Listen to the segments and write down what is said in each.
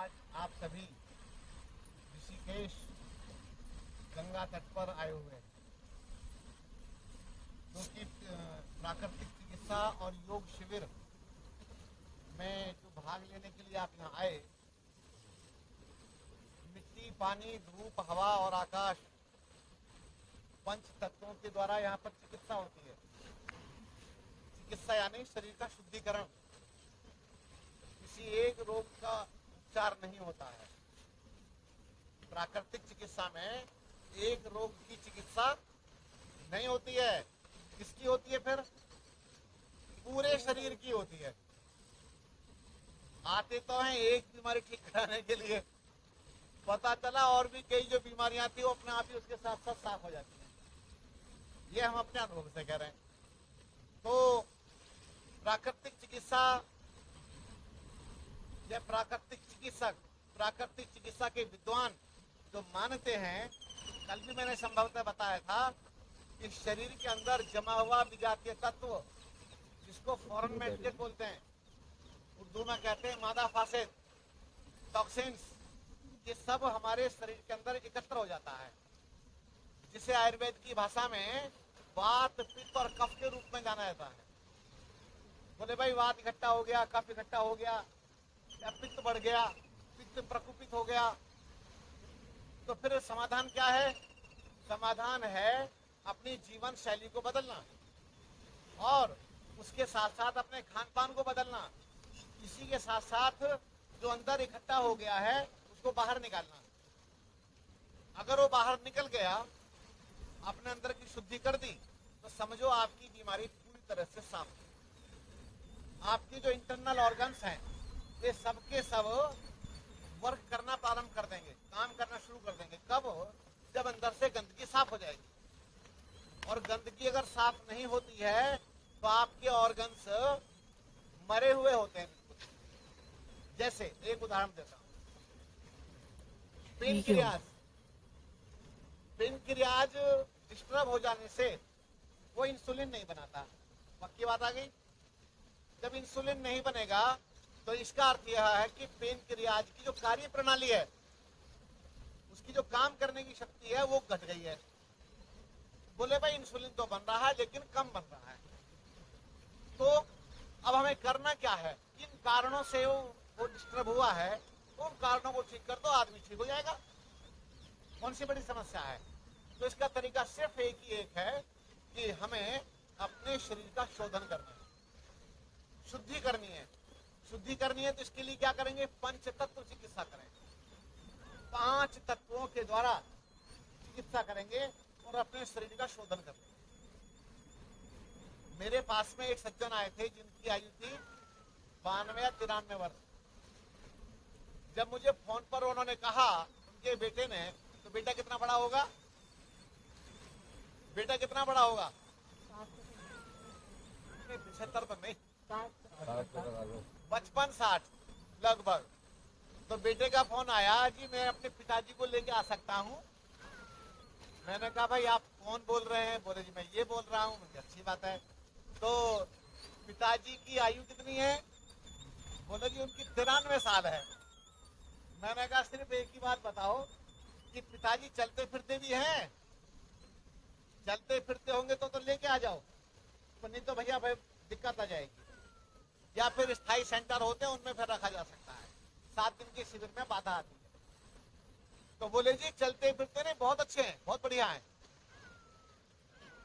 आज आप सभी ऋषिकेश गंगा तट पर आए हुए हैं, क्योंकि प्राकृतिक चिकित्सा और योग शिविर में जो भाग लेने के लिए आप यहाँ आए, मिट्टी, पानी, धूप, हवा और आकाश, पंच तत्वों के द्वारा यहाँ पर चिकित्सा होती है। चिकित्सा यानी शरीर का शुद्धिकरण। किसी एक रोग का उपचार नहीं होता है। प्राकृतिक चिकित्सा में एक रोग की चिकित्सा नहीं होती है। किसकी होती है? फिर पूरे शरीर की होती है। आते तो हैं एक बीमारी ठीक कराने के लिए, पता चला और भी कई जो बीमारियां थी वो अपने आप ही उसके साथ साथ साफ हो जाती हैं। ये हम अपने अनुभव से कह रहे हैं। तो प्राकृतिक चिकित्सा या प्राकृतिक चिकित्सक, प्राकृतिक चिकित्सा के विद्वान जो मानते हैं, कल भी मैंने संभवतः बताया था कि शरीर के अंदर जमा हुआ विजातीय तत्व, जिसको फॉरेन मेडिकेट बोलते हैं, उर्दू में कहते हैं मादा फासेद, टॉक्सिन्स, ये सब हमारे शरीर के अंदर एकत्र हो जाता है, जिसे आयुर्वेद की भाषा में वात, पित्त और कफ के रूप में जाना जाता है। बोले भाई वात इकट्ठा हो गया, कफ इकट्ठा हो गया, या पित्त बढ़ गया, पित्त प्रकोपित हो गया, तो फिर समाधान क्या है? समाधान है अपनी जीवन शैली को बदलना और उसके साथ साथ अपने खान पान को बदलना। इसी के साथ साथ जो अंदर इकट्ठा हो गया है उसको बाहर निकालना। अगर वो बाहर निकल गया, अपने अंदर की शुद्धि कर दी, तो समझो आपकी बीमारी पूरी तरह से साफ है। आपके जो इंटरनल ऑर्गन्स हैं ये सब के सब वर्क करना प्रारंभ कर देंगे, काम करना शुरू कर देंगे। कब? जब अंदर से गंदगी साफ हो जाएगी। और गंदगी अगर साफ नहीं होती है तो आपके ऑर्गन्स मरे हुए होते हैं। जैसे एक उदाहरण देता हूं, पेनक्रियाज। पेनक्रियाज डिस्टर्ब हो जाने से वो इंसुलिन नहीं बनाता। पक्की बात आ गई? जब इंसुलिन नहीं बनेगा तो इसका अर्थ यह है कि पेनक्रियाज की जो कार्य प्रणाली है, उसकी जो काम करने की शक्ति है वो घट गई है। बोले भाई इंसुलिन तो बन रहा है लेकिन कम बन रहा है, तो अब हमें करना क्या है? किन कारणों से वो डिस्टर्ब हुआ है, उन कारणों को ठीक कर दो, आदमी ठीक हो जाएगा। कौन सी बड़ी समस्या है? तो इसका तरीका सिर्फ एक ही एक है कि हमें अपने शरीर का शोधन करना है, शुद्धि करनी है। शुद्धि करनी है तो इसके लिए क्या करेंगे? पंच तत्व चिकित्सा करेंगे। 5 तत्वों के द्वारा चिकित्सा करेंगे और अपने शरीर का शोधन करेंगे। मेरे पास में एक सज्जन आए थे जिनकी आयु थी 92 या 93 वर्ष। जब मुझे फोन पर उन्होंने कहा उनके बेटे ने, तो बेटा कितना बड़ा होगा? बेटा कितना बड़ा होगा? 75 तो नहीं, 55-60 लगभग। तो बेटे का फोन आया जी मैं अपने पिताजी को लेके आ सकता हूँ। मैंने कहा भाई आप कौन बोल रहे हैं? बोले जी मैं ये बोल रहा हूँ। मुझे अच्छी बात है। तो पिताजी की आयु कितनी है? बोले जी उनकी 93 साल है। मैंने कहा सिर्फ एक ही बात बताओ कि पिताजी चलते फिरते भी हैं? चलते फिरते होंगे तो लेके आ जाओ, तो नहीं तो भैया भाई दिक्कत आ जाएगी। या फिर स्थायी सेंटर होते हैं उनमें फिर रखा जा सकता है। 7 दिन के शिविर में बाधा आती है। तो बोले जी चलते फिरते नहीं, बहुत अच्छे हैं, बहुत बढ़िया हैं।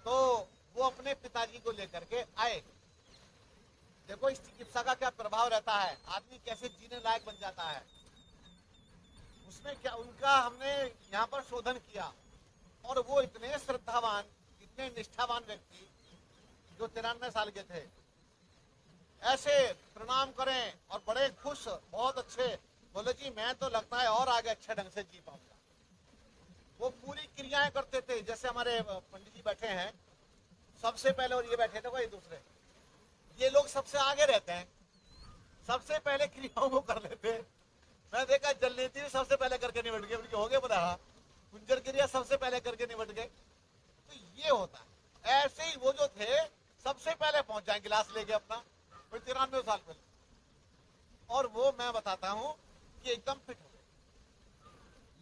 तो वो अपने पिताजी को लेकर के आए। देखो इस चिकित्सा का क्या प्रभाव रहता है, आदमी कैसे जीने लायक बन जाता है। उसमें क्या उनका हमने यहाँ पर शोधन किया और वो इतने श्रद्धावान, इतने निष्ठावान व्यक्ति जो 93 साल के थे, ऐसे प्रणाम करें और बड़े खुश, बहुत अच्छे। बोले जी मैं तो लगता है और आगे अच्छे ढंग से जी पाऊंगा। वो पूरी क्रियाएं करते थे। जैसे हमारे पंडित जी बैठे हैं सबसे पहले, और ये बैठे थे कोई दूसरे, ये लोग सबसे आगे रहते हैं, सबसे पहले क्रियाओं को कर लेते हैं। मैं देखा जलनेती सबसे पहले करके निपट गए, उनके हो गए बोला हाँ, कुंजर क्रिया सबसे पहले करके निपट गए। तो ये होता है। ऐसे ही वो जो थे सबसे पहले पहुंच जाए गिलास लेके अपना, 93 साल पहले। और वो मैं बताता हूँ कि एकदम फिट हो गए,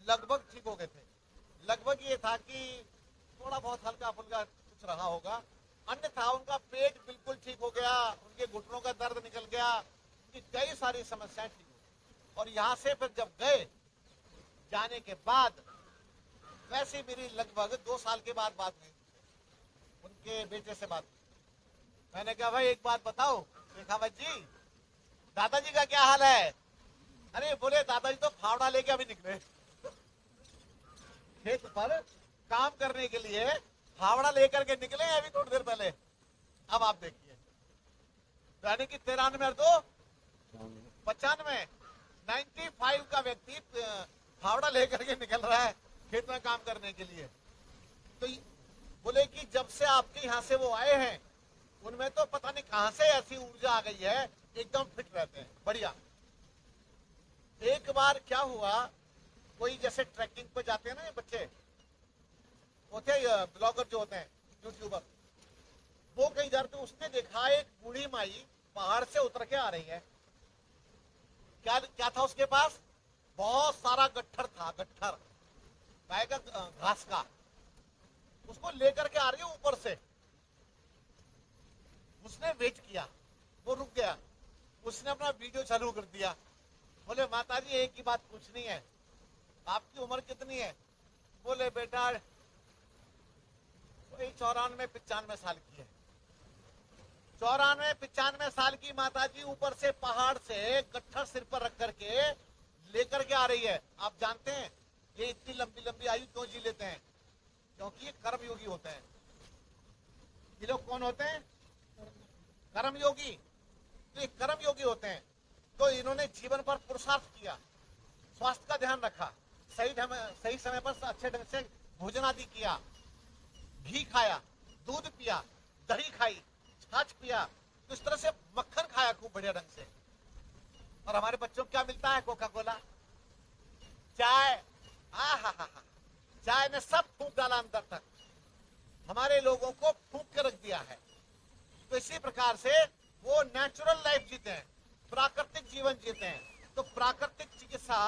लगभग ठीक हो गए थे। लगभग ये था कि थोड़ा बहुत हल्का फुल्का कुछ रहा होगा, अन्यथा उनका पेट बिल्कुल ठीक हो गया, उनके घुटनों का दर्द निकल गया, उनकी कई सारी समस्याएं ठीक हो गई। और यहाँ से फिर जब गए, जाने के बाद वैसे मेरी लगभग 2 साल के बाद बात हुई, उनके बेटे से बात हुई। मैंने कहा भाई एक बात बताओ शेखावत जी, दादाजी का क्या हाल है? अरे बोले दादाजी तो फावड़ा लेके अभी निकले खेत पर काम करने के लिए, फावड़ा लेकर के निकले अभी थोड़ी देर पहले। अब आप देखिए, यानी कि 93 और 2 95, 95 का व्यक्ति फावड़ा लेकर के निकल रहा है खेत में काम करने के लिए। तो बोले कि जब से आपके यहाँ से वो आए हैं, उनमें तो पता नहीं कहां से ऐसी ऊर्जा आ गई है, एकदम फिट रहते हैं, बढ़िया। एक बार क्या हुआ, कोई जैसे ट्रैकिंग पे जाते हैं ना ये बच्चे, होते हैं ब्लॉगर जो होते हैं, यूट्यूबर, वो कहीं जा रहे थे, उसने देखा एक बूढ़ी माई पहाड़ से उतर के आ रही है। क्या क्या था उसके पास? बहुत सारा गट्ठर था, गट्ठर गाय का घास का, उसको लेकर के आ रही है ऊपर से। उसने वेट किया, वो रुक गया, उसने अपना वीडियो चालू कर दिया। बोले माताजी एक ही बात पूछनी है, आपकी उम्र कितनी है? बोले बेटा वही 94-95 साल की है। 94-95 साल की माताजी ऊपर से पहाड़ से गट्ठर सिर पर रख करके लेकर के आ रही है। आप जानते हैं ये इतनी लंबी लंबी आयु क्यों जी लेते हैं? क्योंकि ये कर्मयोगी होते हैं। ये लोग कौन होते हैं? कर्मयोगी। तो ये कर्मयोगी होते हैं, तो इन्होंने जीवन पर पुरुषार्थ किया, स्वास्थ्य का ध्यान रखा, सही समय पर अच्छे ढंग से भोजन आदि किया, घी खाया, दूध पिया, दही खाई, छाछ पिया, तो इस तरह से मक्खन खाया खूब बढ़िया ढंग से। और हमारे बच्चों को क्या मिलता है? कोका कोला, चाय। चाय ने सब फूंक डाला अंदर तक, हमारे लोगों को फूंक के रख दिया है। तो इसी प्रकार से वो नेचुरल लाइफ जीते हैं, प्राकृतिक जीवन जीते हैं। तो प्राकृतिक चिकित्सा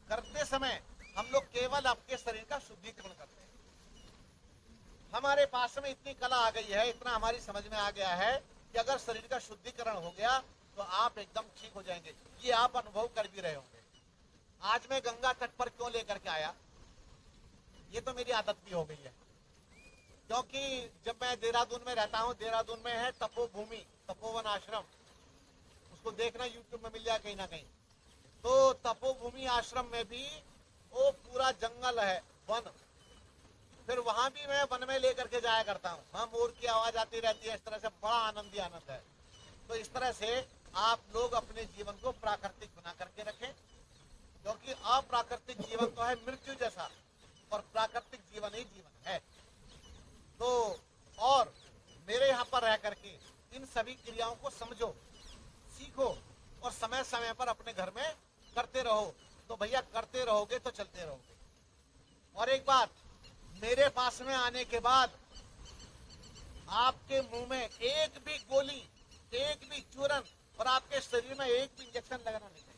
करते समय हम लोग केवल आपके शरीर का शुद्धिकरण करते हैं। हमारे पास में इतनी कला आ गई है, इतना हमारी समझ में आ गया है कि अगर शरीर का शुद्धिकरण हो गया तो आप एकदम ठीक हो जाएंगे। ये आप अनुभव कर भी रहे होंगे। आज मैं गंगा तट पर क्यों लेकर के आया? ये तो मेरी आदत भी हो गई है, क्योंकि जब मैं देहरादून में रहता हूँ, देहरादून में है तपोभूमि, तपोवन आश्रम, उसको देखना यूट्यूब में मिल जाए कहीं ना कहीं। तो तपोभूमि आश्रम में भी वो पूरा जंगल है, वन, फिर वहां भी मैं वन में लेकर के जाया करता हूँ। हाँ, मोर की आवाज आती रहती है, इस तरह से बड़ा आनंद ही आनंद है। तो इस तरह से आप लोग अपने जीवन को प्राकृतिक बना करके रखें, क्योंकि अप्राकृतिक जीवन तो है मृत्यु जैसा, और प्राकृतिक जीवन ही जीवन है। तो और मेरे यहाँ पर रह करके इन सभी क्रियाओं को समझो, सीखो, और समय समय पर अपने घर में करते रहो। तो भैया करते रहोगे तो चलते रहोगे। और एक बात, मेरे पास में आने के बाद आपके मुंह में एक भी गोली, एक भी चूरन, और आपके शरीर में एक भी इंजेक्शन लगाना नहीं चाहिए।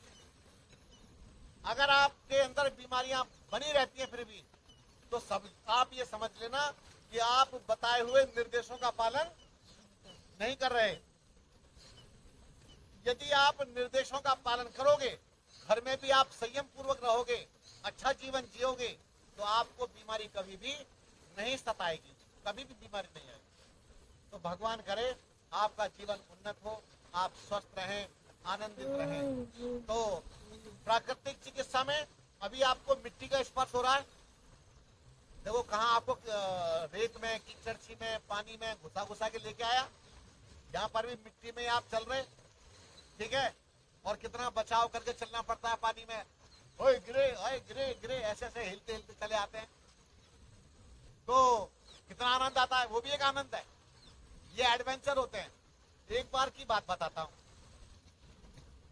अगर आपके अंदर बीमारियां बनी रहती हैं फिर भी, तो सब आप ये समझ लेना कि आप बताए हुए निर्देशों का पालन नहीं कर रहे। यदि आप निर्देशों का पालन करोगे, घर में भी आप संयम पूर्वक रहोगे, अच्छा जीवन जियोगे, तो आपको बीमारी कभी भी नहीं सताएगी, कभी भी बीमारी नहीं आएगी। तो भगवान करे आपका जीवन उन्नत हो, आप स्वस्थ रहें, आनंदित रहें। तो प्राकृतिक चिकित्सा में अभी आपको मिट्टी का स्पर्श हो रहा है। देखो कहाँ आपको रेत में, कीचड़ में, पानी में घुसा घुसा के लेके आया, यहाँ पर भी मिट्टी में आप चल रहे, ठीक है। और कितना बचाव करके चलना पड़ता है पानी में, ओए गिरे, ओए गिरे गिरे, ऐसे ऐसे हिलते हिलते चले आते हैं, तो कितना आनंद आता है। वो भी एक आनंद है, ये एडवेंचर होते हैं। एक बार की बात बताता हूँ,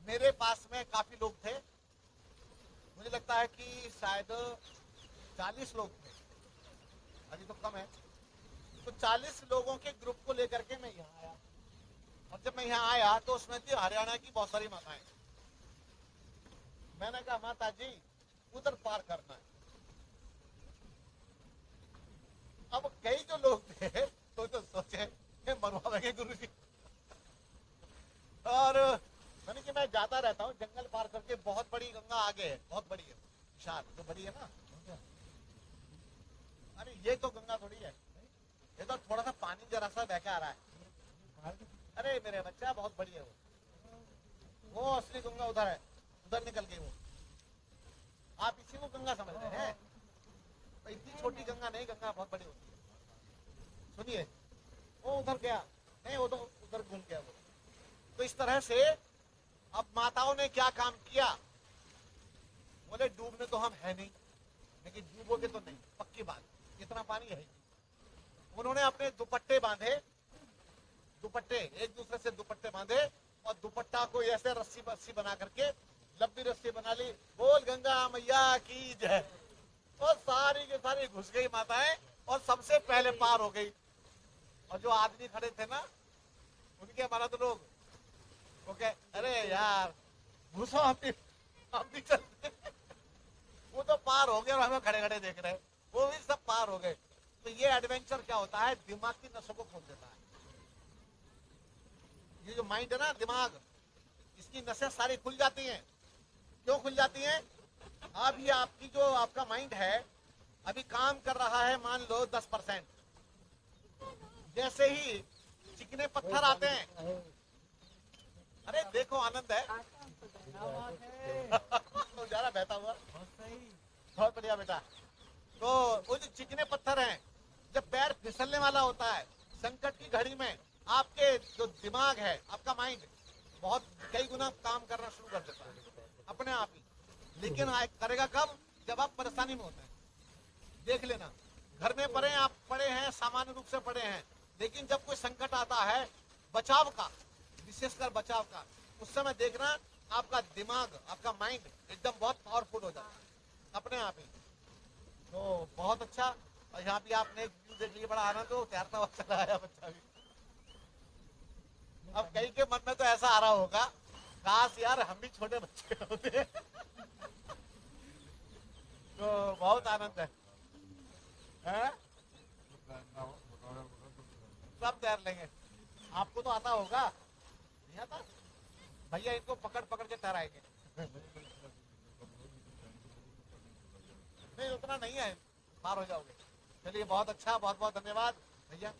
मेरे पास में काफी लोग थे, मुझे लगता है कि शायद 40 लोग थे, अभी तो कम है। तो 40 लोगों के ग्रुप को लेकर के मैं यहाँ आया, और जब मैं यहाँ आया तो उसमें थी हरियाणा की बहुत सारी माताएं। मैंने कहा माता जी उधर पार करना है। अब कई जो लोग थे तो सोचे मरवाएंगे गुरु जी। और मैंने कि मैं जाता रहता हूँ जंगल पार करके, बहुत बड़ी गंगा आगे है, बहुत बड़ी है, विशाल जो बड़ी है ना। अरे ये तो गंगा थोड़ी है, ये तो थोड़ा सा पानी जरा सा बह के आ रहा है। अरे मेरे बच्चा बहुत बड़ी है वो असली गंगा उधर है, उधर निकल गई वो। आप इसी को गंगा समझ रहे हैं, तो इतनी छोटी गंगा नहीं, गंगा बहुत बड़ी होती है। सुनिए वो उधर गया नहीं, वो तो उधर घूम गया वो। तो इस तरह से अब माताओं ने क्या काम किया, बोले डूबने तो हम है नहीं, लेकिन डूबोगे तो नहीं, पक्की बात, इतना पानी है। उन्होंने अपने दुपट्टे बांधे, दुपट्टे एक दूसरे से दुपट्टे बांधे और दुपट्टा को ऐसे रस्सी रस्सी बना करके लंबी रस्सी बना ली, बोल गंगा मैया की जय। और सारी के सारी घुस गई माताएं और सबसे पहले पार हो गई। और जो आदमी खड़े थे ना उनके मर्द लोग वो कहे अरे यार घुसो, हम भी चलते। वो तो पार हो गए और हमें खड़े खड़े देख रहे, वो भी सब पार हो गए। तो ये एडवेंचर क्या होता है, दिमाग की नसों को खोल देता है। ये जो माइंड है ना, दिमाग, इसकी नसें सारी खुल जाती हैं। क्यों खुल जाती हैं? अब ये आपकी जो आपका माइंड है अभी काम कर रहा है, मान लो 10%। जैसे ही चिकने पत्थर आते हैं, अरे देखो आनंद है तो ज्यादा बहता हुआ, बहुत बढ़िया बेटा। तो वो जो चिकने पत्थर हैं, जब पैर फिसलने वाला होता है संकट की घड़ी में, आपके जो दिमाग है, आपका माइंड बहुत कई गुना काम करना शुरू कर देता है अपने आप ही। लेकिन करेगा कब? जब आप परेशानी में होते हैं। देख लेना, घर में पड़े आप पड़े हैं, सामान्य रूप से पड़े हैं, लेकिन जब कोई संकट आता है बचाव का, विशेषकर बचाव का, उस समय देखना आपका दिमाग, आपका माइंड एकदम बहुत पावरफुल हो जाता है अपने आप ही। तो बहुत अच्छा। और यहाँ भी आपने व्यू देख लिया, बड़ा आनंद हो, तैरता हुआ चला आया बच्चा भी। अब कई के मन में तो ऐसा आ रहा होगा, काश यार हम भी छोटे बच्चे होते। तो बहुत आनंद है? सब तैर लेंगे। आपको तो आता होगा, नहीं आता? भैया इनको पकड़ पकड़ के तैराएंगे। नहीं उतना नहीं है, पार हो जाओगे। चलिए बहुत अच्छा, बहुत बहुत धन्यवाद भैया।